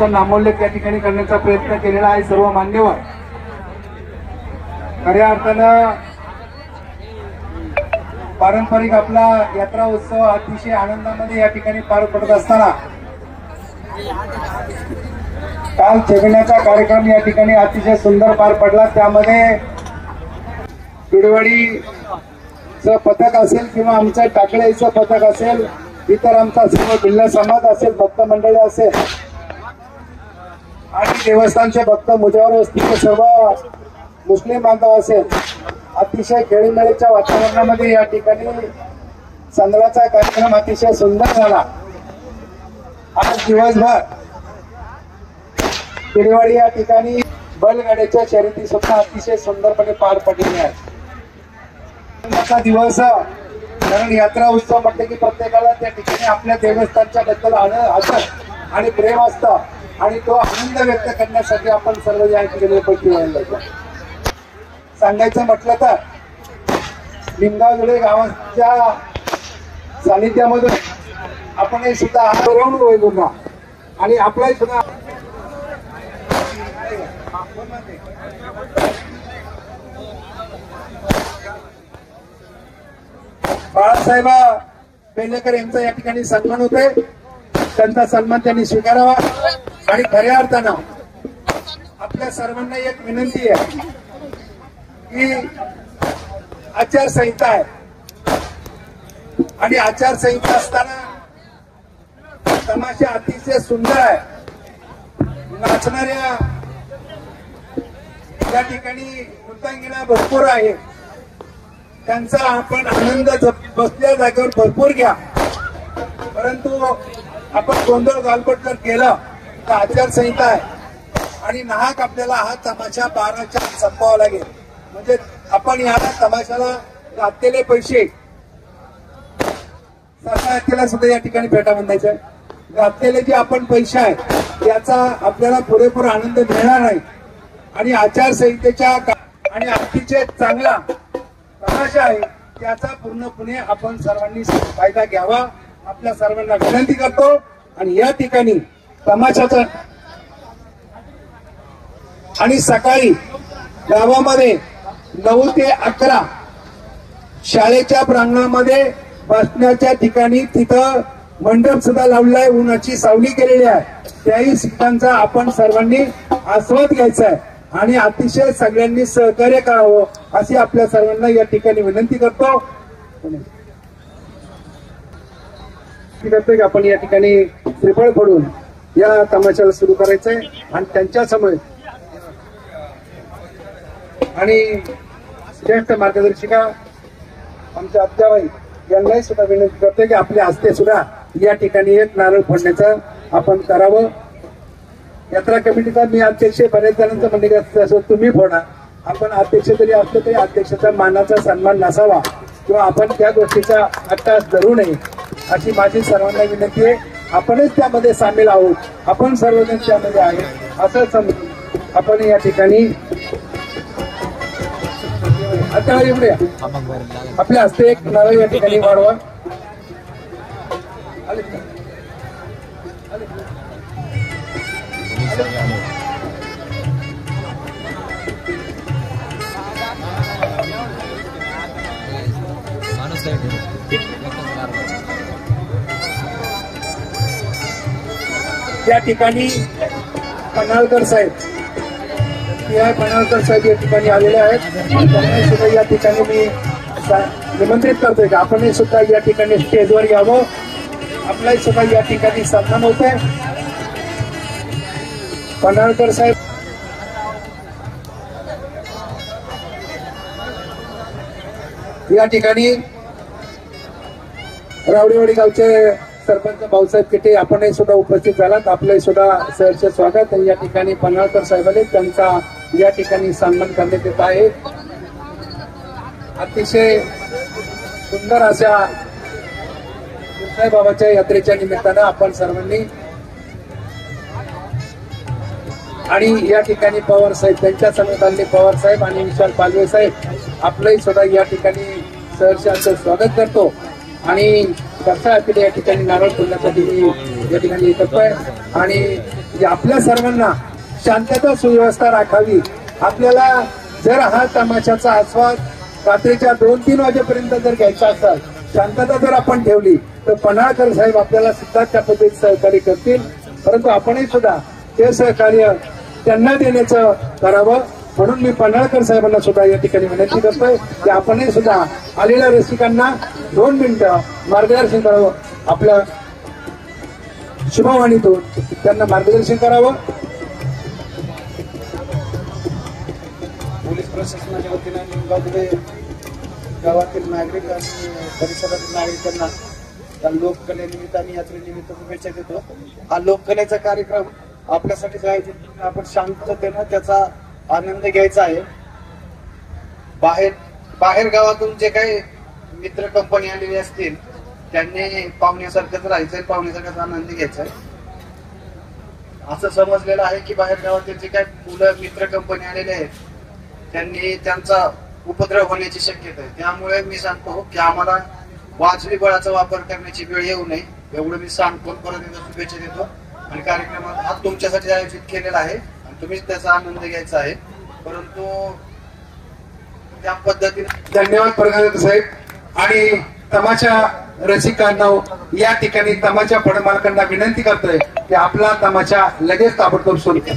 नामोल्लेख या ठिकाणी करण्याचा प्रयत्न केलेला आहे सर्व मान्यवर. खऱ्या अर्थानं पारंपरिक आपला यात्रा उत्सव अतिशय आनंदामध्ये या ठिकाणी पार पडत असताना काल जेवणाचा कार्यक्रम या ठिकाणी अतिशय सुंदर पार पडला. त्यामध्ये पिढवाडीचं पथक असेल किंवा आमचं टाकळेचं पथक असेल, इतर आमचा सर्व भिल्ल समाज असेल, भक्त मंडळी असेल आणि देवस्थानचे भक्त मुजावर वस्तीचे सर्व मुस्लिम बांधव असेल, अतिशय खेळीमेळीच्या वातावरणामध्ये या ठिकाणी संध्याचा कार्यक्रम अतिशय सुंदर झाला. आज दिवसभर पिढवाडी या ठिकाणी बैलगाड्याच्या शर्यती सुद्धा अतिशय सुंदरपणे पार पडलेल्या आहेत. आजचा दिवस कारण यात्रा उत्सव म्हटले की प्रत्येकाला त्या ठिकाणी आपल्या देवस्थानच्या बद्दल आदर आणि प्रेम असतं आणि तो आनंद व्यक्त करण्यासाठी आपण सर्व या ठिकाणी पैकी व्हायला सांगायचं म्हटलं तर लिंगाजुळे गावाच्या सानिध्यामधून आपणही सुद्धा मिरवणूक होईल आणि आपलाही सुद्धा बाळासाहेब पेलेकर यांचा या ठिकाणी सन्मान होतोय. त्यांचा सन्मान त्यांनी स्वीकारावा. आणि खऱ्या अर्थानं आपल्या सर्वांना एक विनंती आहे की आचारसंहिता आहे आणि आचारसंहिता असताना तमाशा अतिशय सुंदर आहे. नाचणाऱ्या या ठिकाणी नृत्यांगिना भरपूर आहे. त्यांचा आपण आनंद बसल्या जागेवर भरपूर घ्या. परंतु आपण गोंधळ गालबोट जर केलं तर आचारसंहिता आहे आणि नाहक आपल्याला हा तमाशा 12च्या संपवावा लागेल. म्हणजे आपण याला तमाशाला घातलेले पैसे सरकारला सुद्धा या ठिकाणी फेटा बांधायचा आहे. घातलेले जे आपण पैसे आहेत त्याचा आपल्याला पुरेपूर आनंद मिळणार नाही. आणि आचारसंहितेच्या आणि अतिशय चांगला तमाशा आहे त्याचा पूर्णपणे आपण सर्वांनी फायदा घ्यावा आपल्या सर्वांना विनंती करतो. आणि या ठिकाणी तमाशाचा आणि सकाळी गावामध्ये 9 ते 11 शाळेच्या प्रांगणामध्ये बसण्याच्या ठिकाणी तिथं मंडप सुद्धा लावलेला आहे. उन्हाची सावली केलेली आहे. त्याही सीटांचा आपण सर्वांनी आस्वाद घ्यायचा आहे आणि अतिशय सगळ्यांनी सहकार्य करावं अशी आपल्या सर्वांना या ठिकाणी विनंती करतो. आपण या ठिकाणी श्रीफळ फोडून या तमाशाला सुरू करायचंय आणि त्यांच्या समोर आणि ज्येष्ठ मार्गदर्शिका आमच्या आत्याबाई यांनाही सुद्धा विनंती करतोय की आपल्या हस्ते सुद्धा या ठिकाणी एक नारळ फोडण्याचं आपण करावं. यात्रा कमिटीचा मी अध्यक्ष, बऱ्याच जणांचं म्हणणे असं तुम्ही फोडा. आपण अध्यक्ष जरी असलो तरी अध्यक्षाचा मानाचा सन्मान नसावा किंवा आपण त्या गोष्टीचा अट्टास धरू नये अशी माझी सर्वांना विनंती आहे. आपणच त्यामध्ये सामील आहोत, आपण सर्वजण त्यामध्ये आहे असं समजून आपण या ठिकाणी आता एवढे आपल्या हस्ते एक नारळ या ठिकाणी वाढवा. या ठिकाणी पन्हाळकर साहेब या ठिकाणी आलेले आहेत. त्यांना सुद्धा या ठिकाणी मी निमंत्रित करतोय की आपणही सुद्धा या ठिकाणी स्टेजवर यावं. आपलाही सुद्धा या ठिकाणी सन्मान होत आहे. पन्हाळकर साहेब या ठिकाणी रावडेवाडी गावचे सरपंच भाऊसाहेब किटे आपणही सुद्धा उपस्थित झालात. आपलंही सुद्धा सहर्ष स्वागत. या ठिकाणी पन्हाळकर साहेबांनी त्यांचा या ठिकाणी सन्मान करण्यात येत आहे. अतिशय सुंदर अशा बाबाच्या यात्रेच्या निमित्तानं आपण सर्वांनी आणि या ठिकाणी पवार साहेब त्यांच्या समोर आलेले पवार साहेब आणि विशाल पालवे साहेब आपलंही सुद्धा या ठिकाणी सहर्ष स्वागत करतो. आणि कसा या ठिकाणी नारळ फोडण्यासाठी मी या ठिकाणी येतोय आणि की आपल्या सर्वांना शांतता सुव्यवस्था राखावी. आपल्याला जर हा तमाशाचा आस्वाद रात्रीच्या 2-3 वाजेपर्यंत जर घ्यायचा असेल, शांतता जर आपण ठेवली तर पन्हाळकर साहेब आपल्याला सुद्धा त्या पद्धतीत सहकार्य करतील. परंतु आपणही सुद्धा ते सहकार्य त्यांना देण्याचं करावं. म्हणून मी पन्हाळकर साहेबांना सुद्धा या ठिकाणी विनंती करतोय की आपणही सुद्धा आलेल्या रसिकांना 2 मिनिटं मार्गदर्शन करावं. आपल्या शुभवाणीतून त्यांना मार्गदर्शन करावं. पोलीस प्रशासनाच्या वतीने निमगावमध्ये गावातील नागरिक आणि परिसरातील नागरिकांना त्या लोककलेनिमित्त आणि यात्रेनिमित्त शुभेच्छा देतो. हा लोककलेचा कार्यक्रम आपल्यासाठी आयोजित, आपण शांततेनं त्याचा आनंद घ्यायचा आहे. बाहेर गावातून जे काही मित्र कंपनी आलेली असतील त्यांनी पाहुण्यासारखंच राहायचंय, पाहुण्यासारखाच आनंद घ्यायचा आहे. असं समजलेलं आहे की बाहेर गावातील जे काही मुलं मित्र कंपनी आलेले आहेत त्यांनी त्यांचा उपद्रव होण्याची शक्यता आहे. त्यामुळे मी सांगतो की आम्हाला वाजवी बळाचा वापर करण्याची वेळ येऊ नये एवढं मी सांगतो. परत एकदा शुभेच्छा देतो. आणि कार्यक्रमात हा तुमच्यासाठी आयोजित केलेला आहे आणि तुम्हीच त्याचा आनंद घ्यायचा आहे. परंतु त्या पद्धतीने धन्यवाद प्रधान साहेब. आणि तमाशा रसिकांना या ठिकाणी तमाशा फळमालकांना विनंती करतोय की आपला तमाशा लगेच ताबडतोब सुरू करा.